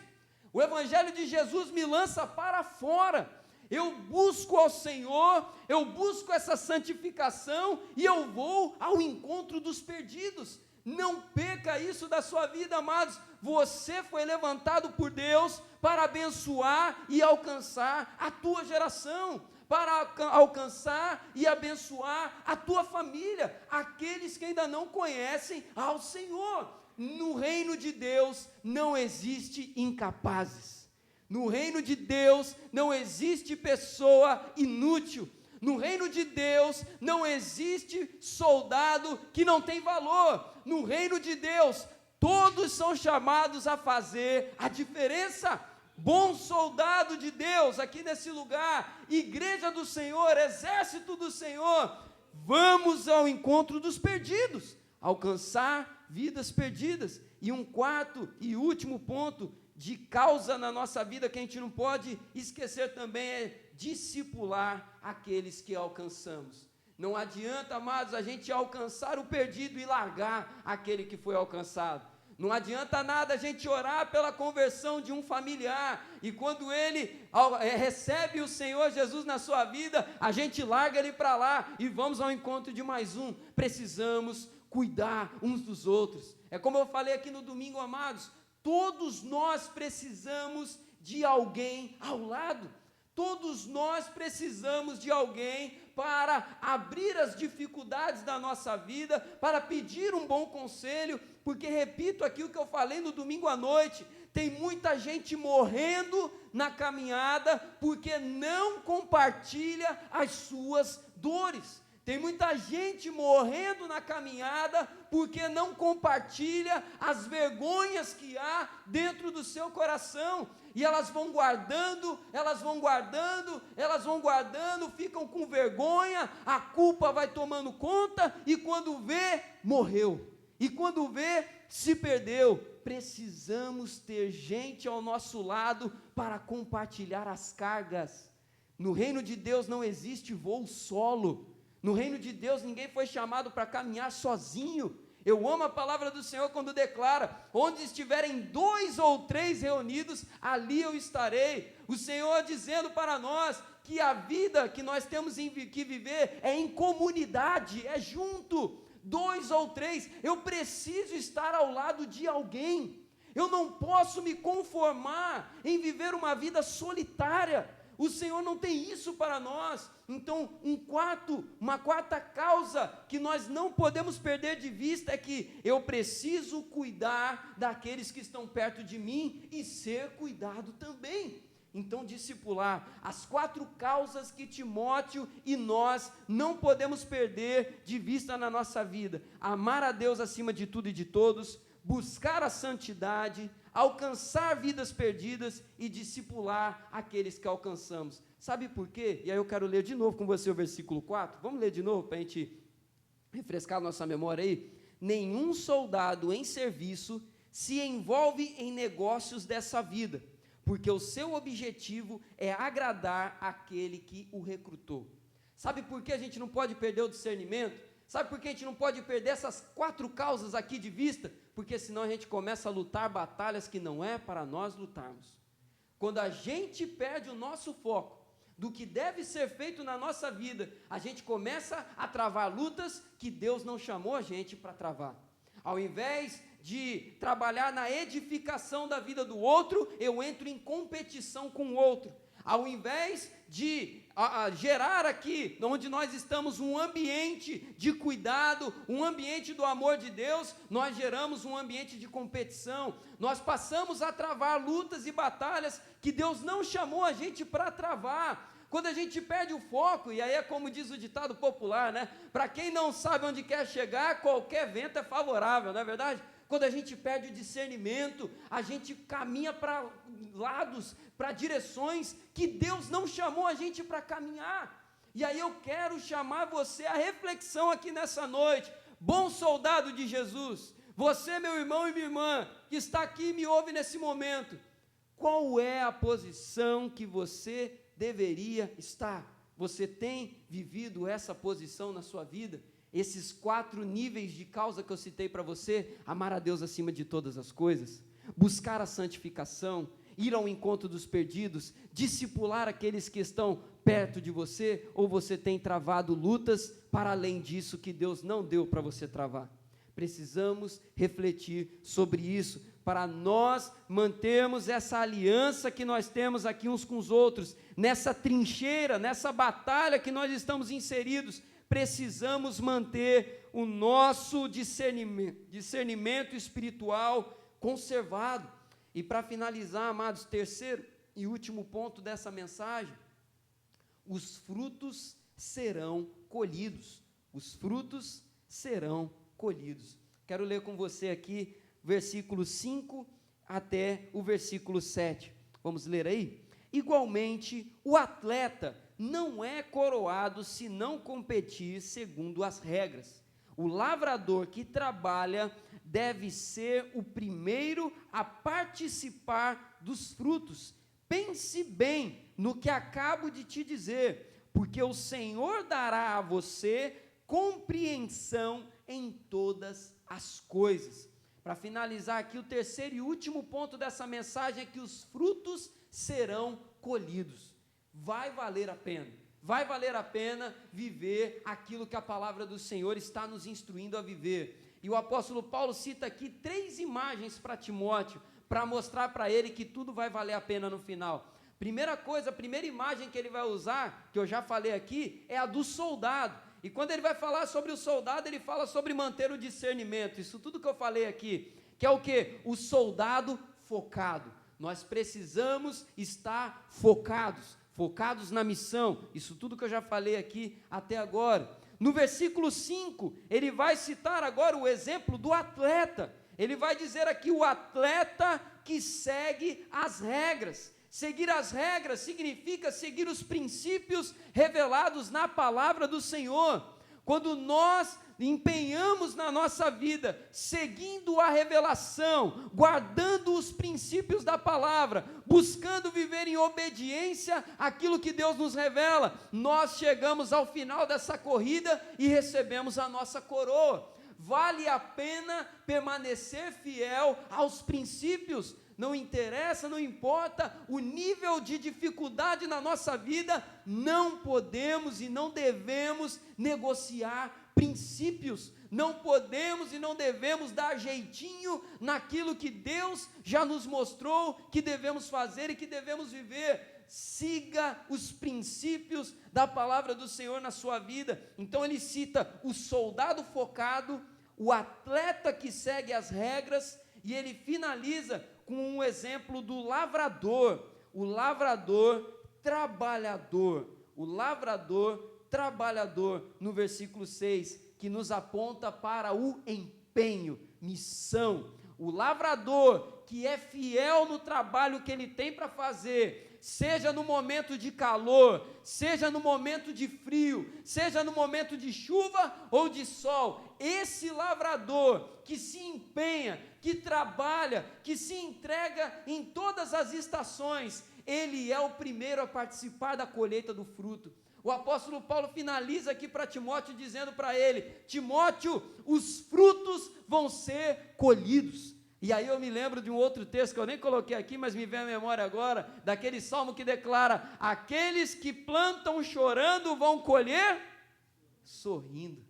O Evangelho de Jesus me lança para fora. Eu busco ao Senhor, eu busco essa santificação e eu vou ao encontro dos perdidos. Não perca isso da sua vida, amados. Você foi levantado por Deus para abençoar e alcançar a tua geração, para alcançar e abençoar a tua família, aqueles que ainda não conhecem ao Senhor. No reino de Deus não existe incapazes. No reino de Deus não existe pessoa inútil. No reino de Deus não existe soldado que não tem valor. No reino de Deus, todos são chamados a fazer a diferença. Bom soldado de Deus aqui nesse lugar, igreja do Senhor, exército do Senhor, vamos ao encontro dos perdidos, alcançar vidas perdidas. E um quarto e último ponto de causa na nossa vida que a gente não pode esquecer também é discipular aqueles que alcançamos. Não adianta, amados, a gente alcançar o perdido e largar aquele que foi alcançado. Não adianta nada a gente orar pela conversão de um familiar e quando ele recebe o Senhor Jesus na sua vida, a gente larga ele para lá e vamos ao encontro de mais um. Precisamos cuidar uns dos outros. É como eu falei aqui no domingo, amados, todos nós precisamos de alguém ao lado. Todos nós precisamos de alguém para abrir as dificuldades da nossa vida, para pedir um bom conselho, porque repito aqui o que eu falei no domingo à noite, tem muita gente morrendo na caminhada, porque não compartilha as suas dores. Tem muita gente morrendo na caminhada porque não compartilha as vergonhas que há dentro do seu coração. E elas vão guardando, ficam com vergonha, a culpa vai tomando conta, e quando vê, morreu. E quando vê, se perdeu. Precisamos ter gente ao nosso lado para compartilhar as cargas. No reino de Deus não existe voo solo. No reino de Deus ninguém foi chamado para caminhar sozinho. Eu amo a palavra do Senhor quando declara: onde estiverem 2 ou 3 reunidos, ali eu estarei. O Senhor dizendo para nós que a vida que nós temos que viver é em comunidade, é junto. 2 ou 3, eu preciso estar ao lado de alguém. Eu não posso me conformar em viver uma vida solitária. O Senhor não tem isso para nós. Então, uma quarta causa que nós não podemos perder de vista é que eu preciso cuidar daqueles que estão perto de mim e ser cuidado também. Então, discipular, as 4 causas que Timóteo e nós não podemos perder de vista na nossa vida: amar a Deus acima de tudo e de todos, buscar a santidade, alcançar vidas perdidas e discipular aqueles que alcançamos. Sabe por quê? E aí eu quero ler de novo com você o versículo 4. Vamos ler de novo para a gente refrescar a nossa memória aí? Nenhum soldado em serviço se envolve em negócios dessa vida, porque o seu objetivo é agradar aquele que o recrutou. Sabe por que a gente não pode perder o discernimento? Sabe por que a gente não pode perder essas 4 causas aqui de vista? Porque senão a gente começa a lutar batalhas que não é para nós lutarmos. Quando a gente perde o nosso foco do que deve ser feito na nossa vida, a gente começa a travar lutas que Deus não chamou a gente para travar. Ao invés de trabalhar na edificação da vida do outro, eu entro em competição com o outro. Ao invés de gerar aqui, onde nós estamos, um ambiente de cuidado, um ambiente do amor de Deus, nós geramos um ambiente de competição. Nós passamos a travar lutas e batalhas que Deus não chamou a gente para travar. Quando a gente perde o foco, e aí é como diz o ditado popular, né? Para quem não sabe onde quer chegar, qualquer vento é favorável, não é verdade? Quando a gente perde o discernimento, a gente caminha para lados, para direções que Deus não chamou a gente para caminhar. E aí eu quero chamar você à reflexão aqui nessa noite. Bom soldado de Jesus, você, meu irmão e minha irmã, que está aqui e me ouve nesse momento, qual é a posição que você deveria estar? Você tem vivido essa posição na sua vida? Esses 4 níveis de causa que eu citei para você: amar a Deus acima de todas as coisas, buscar a santificação, ir ao encontro dos perdidos, discipular aqueles que estão perto de você, ou você tem travado lutas para além disso que Deus não deu para você travar? Precisamos refletir sobre isso, para nós mantermos essa aliança que nós temos aqui uns com os outros, nessa trincheira, nessa batalha que nós estamos inseridos. Precisamos manter o nosso discernimento espiritual conservado. E para finalizar, amados, terceiro e último ponto dessa mensagem: os frutos serão colhidos. Os frutos serão colhidos. Quero ler com você aqui versículo 5 até o versículo 7. Vamos ler aí? Igualmente, o atleta não é coroado se não competir segundo as regras. O lavrador que trabalha deve ser o primeiro a participar dos frutos. Pense bem no que acabo de te dizer, porque o Senhor dará a você compreensão em todas as coisas. Para finalizar aqui, o terceiro e último ponto dessa mensagem é que os frutos serão colhidos. Vai valer a pena viver aquilo que a palavra do Senhor está nos instruindo a viver. E o apóstolo Paulo cita aqui 3 imagens para Timóteo, para mostrar para ele que tudo vai valer a pena no final. Primeira coisa, a primeira imagem que ele vai usar, que eu já falei aqui, é a do soldado. E quando ele vai falar sobre o soldado, ele fala sobre manter o discernimento. Isso tudo que eu falei aqui, que é o quê? O soldado focado. Nós precisamos estar focados na missão. Isso tudo que eu já falei aqui até agora. No versículo 5, ele vai citar agora o exemplo do atleta. Ele vai dizer aqui o atleta que segue as regras. Seguir as regras significa seguir os princípios revelados na palavra do Senhor. Quando nós empenhamos na nossa vida, seguindo a revelação, guardando os princípios da palavra, buscando viver em obediência àquilo que Deus nos revela, nós chegamos ao final dessa corrida e recebemos a nossa coroa. Vale a pena permanecer fiel aos princípios. Não interessa, não importa o nível de dificuldade na nossa vida, não podemos e não devemos negociar princípios, não podemos e não devemos dar jeitinho naquilo que Deus já nos mostrou que devemos fazer e que devemos viver. Siga os princípios da palavra do Senhor na sua vida. Então ele cita o soldado focado, o atleta que segue as regras, e ele finaliza com um exemplo do lavrador, o lavrador trabalhador, no versículo 6, que nos aponta para o empenho, missão. O lavrador que é fiel no trabalho que ele tem para fazer, seja no momento de calor, seja no momento de frio, seja no momento de chuva ou de sol, esse lavrador que se empenha, que trabalha, que se entrega em todas as estações, ele é o primeiro a participar da colheita do fruto. O apóstolo Paulo finaliza aqui para Timóteo dizendo para ele: Timóteo, os frutos vão ser colhidos. E aí eu me lembro de um outro texto que eu nem coloquei aqui, mas me vem à memória agora, daquele salmo que declara: aqueles que plantam chorando vão colher sorrindo.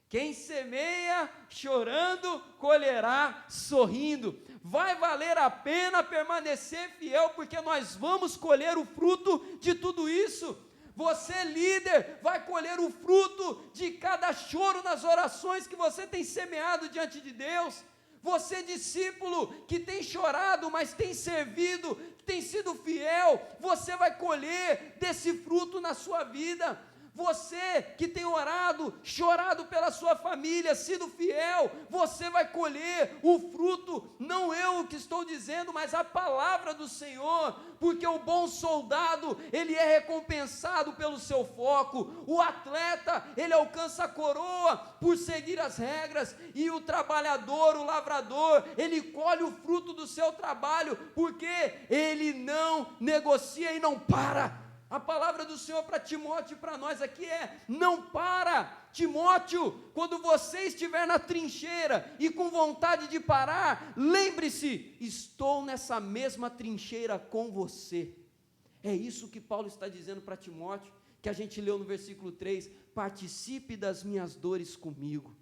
Quem semeia chorando, colherá sorrindo. Vai valer a pena permanecer fiel, porque nós vamos colher o fruto de tudo isso. Você, líder, vai colher o fruto de cada choro nas orações que você tem semeado diante de Deus. Você, discípulo, que tem chorado, mas tem servido, tem sido fiel, você vai colher desse fruto na sua vida. Você que tem orado, chorado pela sua família, sido fiel, você vai colher o fruto, não eu que estou dizendo, mas a palavra do Senhor, porque o bom soldado, ele é recompensado pelo seu foco, o atleta, ele alcança a coroa por seguir as regras, e o trabalhador, o lavrador, ele colhe o fruto do seu trabalho, porque ele não negocia e não para. A palavra do Senhor para Timóteo e para nós aqui é: não para, Timóteo, quando você estiver na trincheira e com vontade de parar, lembre-se, estou nessa mesma trincheira com você. É isso que Paulo está dizendo para Timóteo, que a gente leu no versículo 3, participe das minhas dores comigo.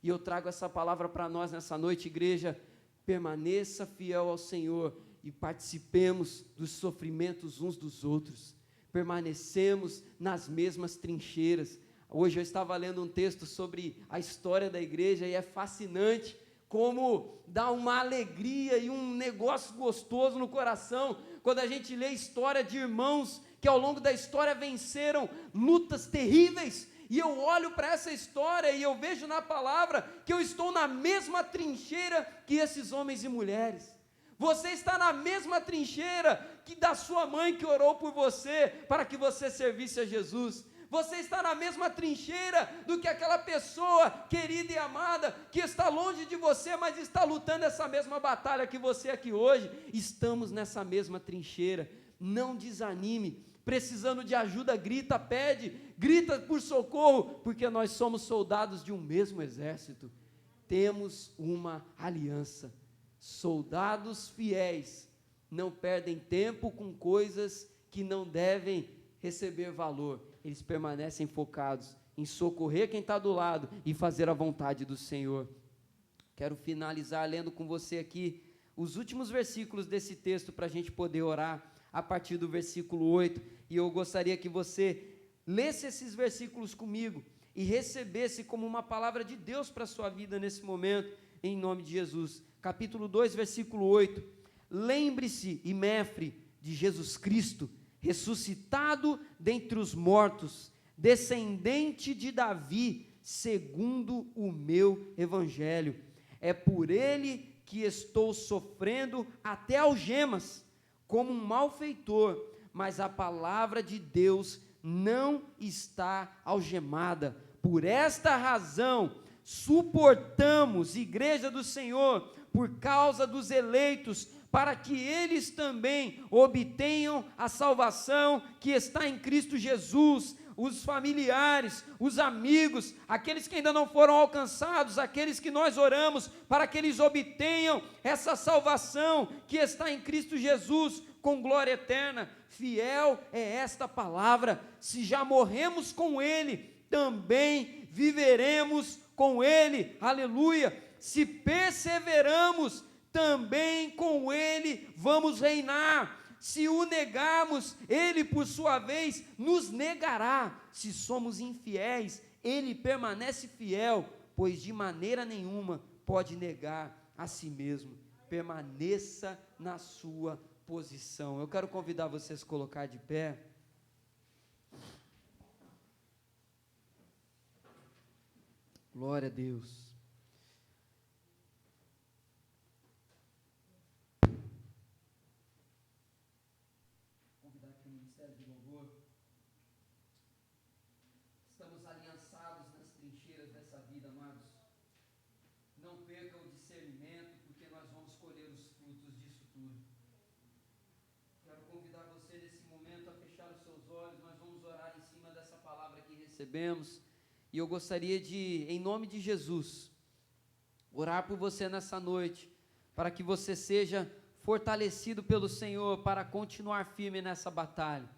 E eu trago essa palavra para nós nessa noite, igreja, permaneça fiel ao Senhor e participemos dos sofrimentos uns dos outros. Permanecemos nas mesmas trincheiras. Hoje eu estava lendo um texto sobre a história da igreja e é fascinante como dá uma alegria e um negócio gostoso no coração quando a gente lê a história de irmãos que ao longo da história venceram lutas terríveis. E eu olho para essa história e eu vejo na palavra que eu estou na mesma trincheira que esses homens e mulheres. Você está na mesma trincheira que da sua mãe que orou por você para que você servisse a Jesus. Você está na mesma trincheira do que aquela pessoa querida e amada que está longe de você, mas está lutando essa mesma batalha que você aqui hoje. Estamos nessa mesma trincheira. Não desanime. Precisando de ajuda, grita, pede, grita por socorro, porque nós somos soldados de um mesmo exército. Temos uma aliança. Soldados fiéis não perdem tempo com coisas que não devem receber valor. Eles permanecem focados em socorrer quem está do lado e fazer a vontade do Senhor. Quero finalizar lendo com você aqui os últimos versículos desse texto para a gente poder orar a partir do versículo 8. E eu gostaria que você lesse esses versículos comigo e recebesse como uma palavra de Deus para a sua vida nesse momento, em nome de Jesus. Capítulo 2, versículo 8, lembre-se, Imefre, de Jesus Cristo, ressuscitado dentre os mortos, descendente de Davi, segundo o meu evangelho. É por ele que estou sofrendo até algemas, como um malfeitor, mas a palavra de Deus não está algemada. Por esta razão, suportamos, igreja do Senhor, por causa dos eleitos, para que eles também obtenham a salvação que está em Cristo Jesus, os familiares, os amigos, aqueles que ainda não foram alcançados, aqueles que nós oramos, para que eles obtenham essa salvação que está em Cristo Jesus, com glória eterna. Fiel é esta palavra: se já morremos com Ele, também viveremos com Ele, aleluia. Se perseveramos, também com Ele vamos reinar. Se o negarmos, Ele por sua vez nos negará. Se somos infiéis, Ele permanece fiel, pois de maneira nenhuma pode negar a si mesmo. Permaneça na sua posição. Eu quero convidar vocês a colocar de pé. Glória a Deus. Convidar aqui o Ministério de Louvor. Estamos aliançados nas trincheiras dessa vida, amados. Não perca o discernimento, porque nós vamos colher os frutos disso tudo. Quero convidar você nesse momento a fechar os seus olhos. Nós vamos orar em cima dessa palavra que recebemos. E eu gostaria de, em nome de Jesus, orar por você nessa noite, para que você seja fortalecido pelo Senhor, para continuar firme nessa batalha.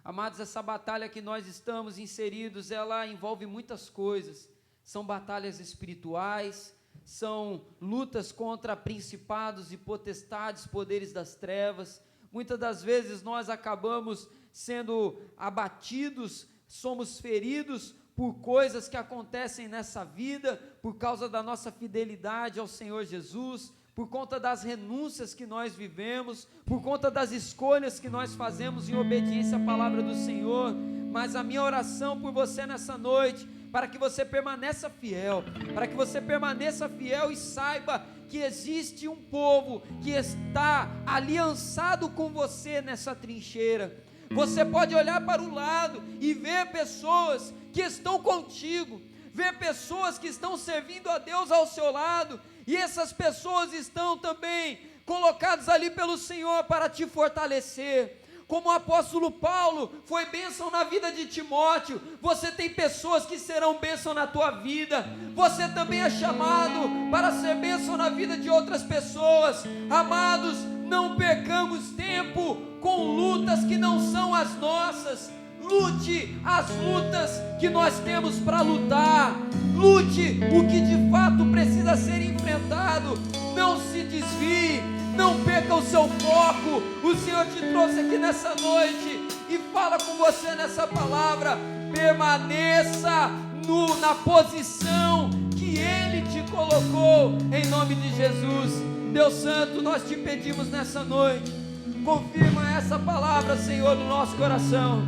Amados, essa batalha que nós estamos inseridos, ela envolve muitas coisas. São batalhas espirituais, são lutas contra principados e potestades, poderes das trevas. Muitas das vezes nós acabamos sendo abatidos, somos feridos por coisas que acontecem nessa vida, por causa da nossa fidelidade ao Senhor Jesus, por conta das renúncias que nós vivemos, por conta das escolhas que nós fazemos em obediência à palavra do Senhor. Mas a minha oração por você nessa noite, para que você permaneça fiel, e saiba que existe um povo que está aliançado com você nessa trincheira. Você pode olhar para o lado e ver pessoas que estão contigo, ver pessoas que estão servindo a Deus ao seu lado, e essas pessoas estão também colocadas ali pelo Senhor para te fortalecer. Como o apóstolo Paulo foi bênção na vida de Timóteo, você tem pessoas que serão bênção na tua vida. Você também é chamado para ser bênção na vida de outras pessoas. Amados, não percamos tempo com lutas que não são as nossas. Lute as lutas que nós temos para lutar. Lute o que de fato precisa ser enfrentado. Não se desvie, não perca o seu foco. O Senhor te trouxe aqui nessa noite e fala com você nessa palavra. Permaneça na posição que Ele te colocou, em nome de Jesus. Deus Santo, nós te pedimos nessa noite, confirma essa palavra, Senhor, no nosso coração,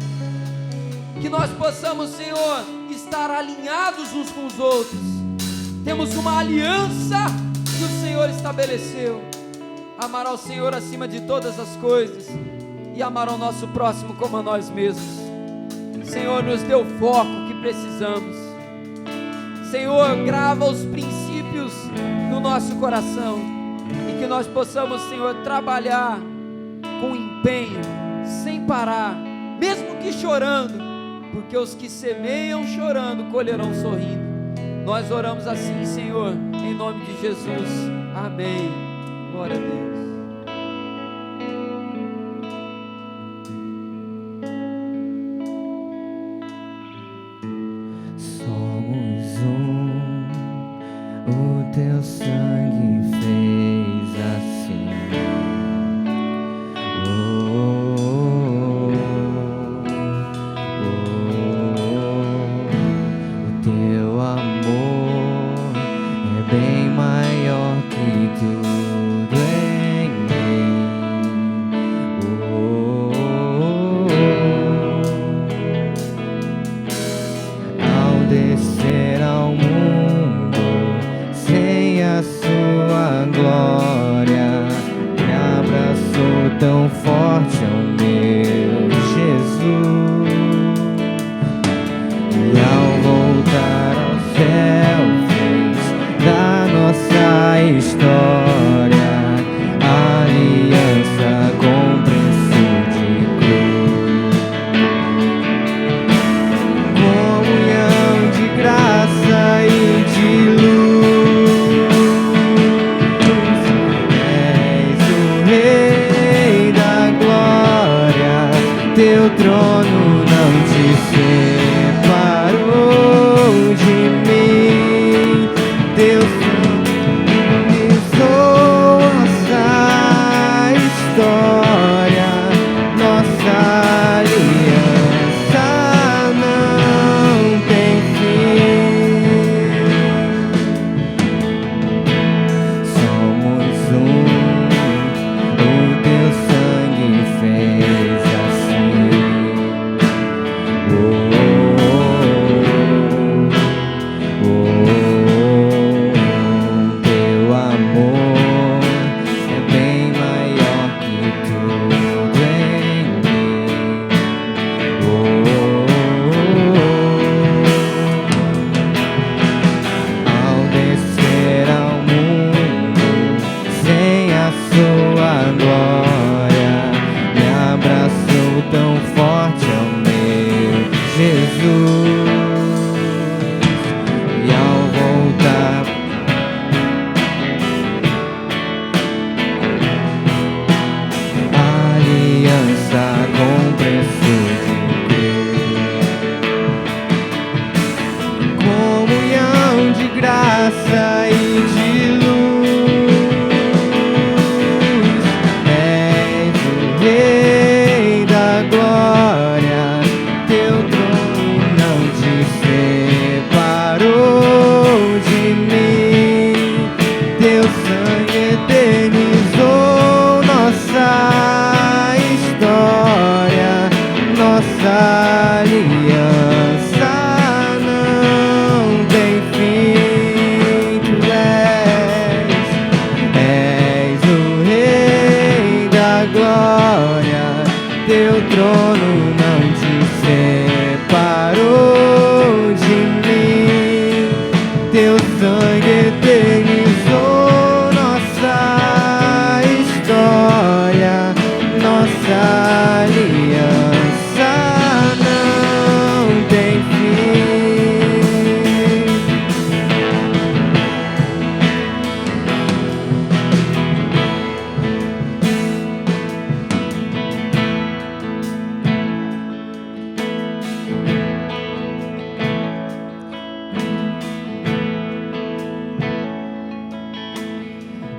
que nós possamos, Senhor, estar alinhados uns com os outros. Temos uma aliança que o Senhor estabeleceu: amar ao Senhor acima de todas as coisas e amar ao nosso próximo como a nós mesmos. Senhor, nos dê o foco que precisamos. Senhor, grava os princípios no nosso coração, e que nós possamos, Senhor, trabalhar com empenho, sem parar, mesmo que chorando, porque os que semeiam chorando colherão sorrindo. Nós oramos assim, Senhor, em nome de Jesus, amém. Glória a Deus. Somos o teu sangue fez assim. O teu amor é bem maior que tudo em mim. descer ao mundo sem a sua glória, me abraçou tão forte ao meu Jesus. E ao voltar ao céu fez da nossa história aliança com preço de cruz, comunhão de graça e de luz. És o Rei da glória, teu trono não te separou de mim, teu história, nossa aliança não tem fim. Somos o teu sangue fez assim. Teu amor é bem maior que tudo em mim. Ao descer ao mundo sem a sua glória, me abraçou tão forte ao meu Jesus. E ao voltar aliança com preço de Deus, comunhão de graça e de luz. És o Rei da glória, teu trono não te separou de mim, teu sangue eternizou nossa história, nossa aliança não tem fim. Tu és o Rei da glória, teu trono não te separou de mim, teu sangue eternizou nossa história, nossa aliança não tem fim.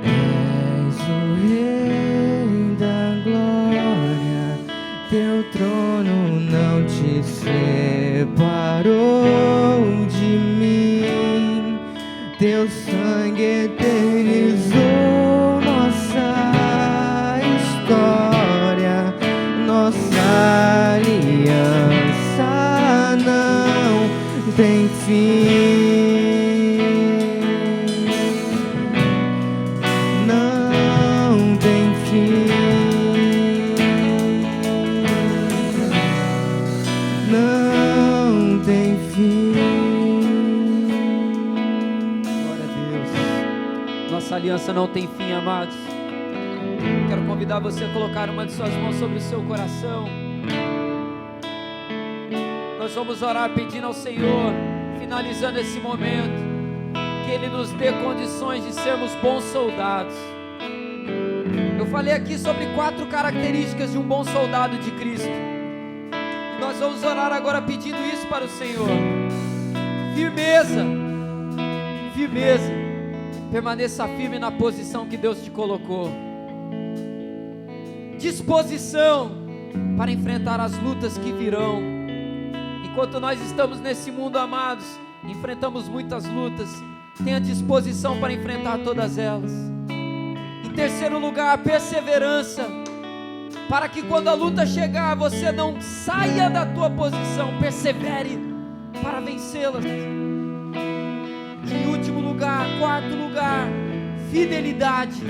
És o Rei da glória, teu trono não te separou de mim, teu sangue eternizou nossa história, nossa aliança não tem fim. Não tem fim. Não tem fim. Glória a Deus. Nossa aliança não tem fim, amados. Quero convidar você a colocar uma de suas mãos sobre o seu coração. Nós vamos orar pedindo ao Senhor, finalizando esse momento, que Ele nos dê condições de sermos bons soldados. Eu falei aqui sobre 4 características de um bom soldado de Cristo. E nós vamos orar agora pedindo isso para o Senhor. Firmeza, firmeza. Permaneça firme na posição que Deus te colocou. Disposição para enfrentar as lutas que virão. Enquanto nós estamos nesse mundo, amados, enfrentamos muitas lutas. Tenha disposição para enfrentar todas elas. Em terceiro lugar, perseverança, para que quando a luta chegar, você não saia da tua posição. Persevere, para vencê-las. Em último lugar, quarto lugar, fidelidade.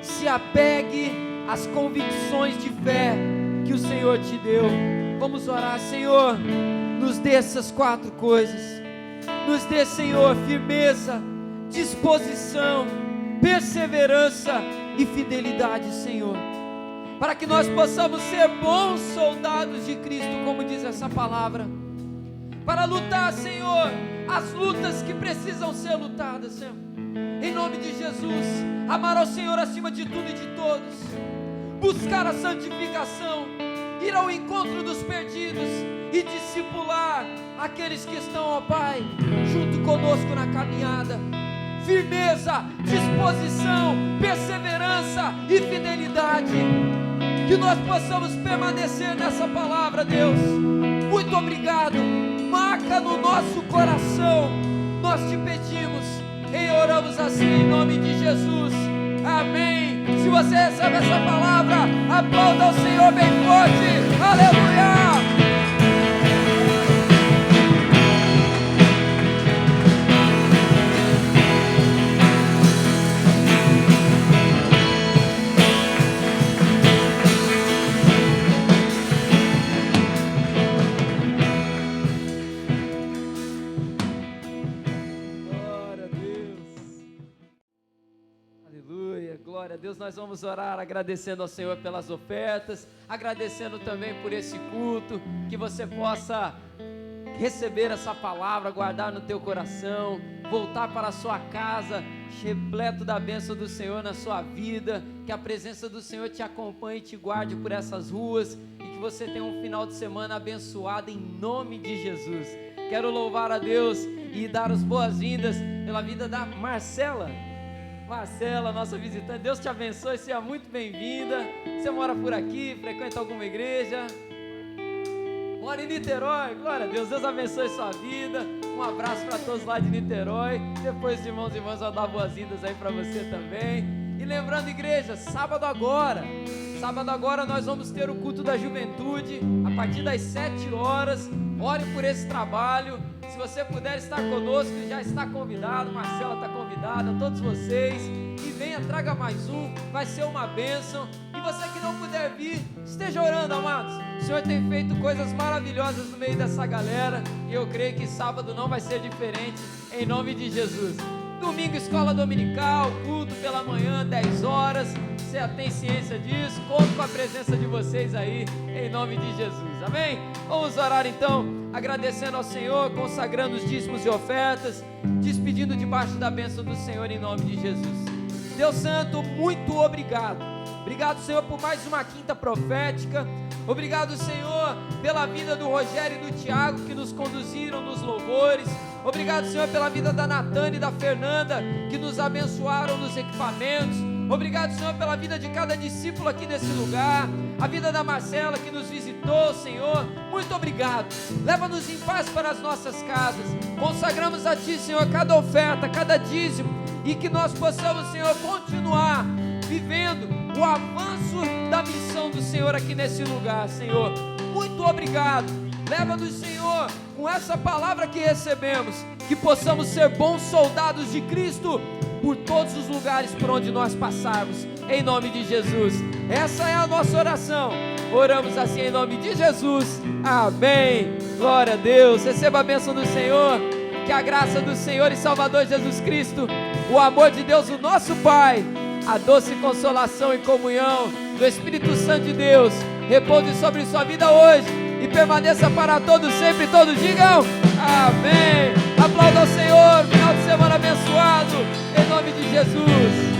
Se apegue às convicções de fé que o Senhor te deu. Vamos orar. Senhor, nos dê essas 4 coisas. Nos dê, Senhor, firmeza, disposição, perseverança e fidelidade, Senhor, para que nós possamos ser bons soldados de Cristo, como diz essa palavra, para lutar, Senhor, as lutas que precisam ser lutadas, Senhor, em nome de Jesus. Amar ao Senhor acima de tudo e de todos, buscar a santificação, ir ao encontro dos perdidos e discipular aqueles que estão, ó Pai, junto conosco na caminhada. Firmeza, disposição, perseverança e fidelidade, que nós possamos permanecer nessa palavra, Deus. Muito obrigado. Marca no nosso coração, nós te pedimos e oramos assim em nome de Jesus, amém. Se você recebe essa palavra, aplauda ao Senhor bem forte, aleluia. Glória a Deus. Nós vamos orar agradecendo ao Senhor pelas ofertas, agradecendo também por esse culto, que você possa receber essa palavra, guardar no teu coração, voltar para a sua casa repleto da bênção do Senhor na sua vida, que a presença do Senhor te acompanhe e te guarde por essas ruas, e que você tenha um final de semana abençoado em nome de Jesus. Quero louvar a Deus e dar as boas-vindas pela vida da Marcela, nossa visitante. Deus te abençoe, seja muito bem-vinda. Você mora por aqui, frequenta alguma igreja? Mora em Niterói? Glória a Deus, Deus abençoe sua vida. Um abraço para todos lá de Niterói. Depois os irmãos e irmãs vão dar boas-vindas aí para você também. E lembrando, igreja, sábado agora nós vamos ter o culto da juventude, a partir das 7 horas, ore por esse trabalho. Se você puder estar conosco, já está convidado, Marcela está convidada, todos vocês, e venha, traga mais um, vai ser uma bênção. E você que não puder vir, esteja orando, amados. O Senhor tem feito coisas maravilhosas no meio dessa galera, e eu creio que sábado não vai ser diferente, em nome de Jesus. Domingo, escola dominical, culto pela manhã, 10 horas, você já tem ciência disso, conto com a presença de vocês aí, em nome de Jesus, amém? Vamos orar então, agradecendo ao Senhor, consagrando os dízimos e ofertas, despedindo debaixo da bênção do Senhor, em nome de Jesus. Deus Santo, muito obrigado. Obrigado, Senhor, por mais uma quinta profética. Obrigado, Senhor, pela vida do Rogério e do Tiago, que nos conduziram nos louvores. Obrigado, Senhor, pela vida da Natane e da Fernanda, que nos abençoaram nos equipamentos. Obrigado, Senhor, pela vida de cada discípulo aqui nesse lugar. A vida da Marcela, que nos visitou, Senhor. Muito obrigado. Leva-nos em paz para as nossas casas. Consagramos a Ti, Senhor, cada oferta, cada dízimo, e que nós possamos, Senhor, continuar vivendo o avanço da missão do Senhor aqui nesse lugar, Senhor. Muito obrigado. Leva-nos, Senhor, com essa palavra que recebemos, que possamos ser bons soldados de Cristo por todos os lugares por onde nós passarmos, em nome de Jesus. Essa é a nossa oração. Oramos assim em nome de Jesus. Amém. Glória a Deus. Receba a bênção do Senhor. Que a graça do Senhor e Salvador Jesus Cristo, o amor de Deus, o nosso Pai, a doce consolação e comunhão do Espírito Santo de Deus repouse sobre sua vida hoje e permaneça para todos sempre. Todos digam amém. Aplauda ao Senhor. Final de semana abençoado, em nome de Jesus.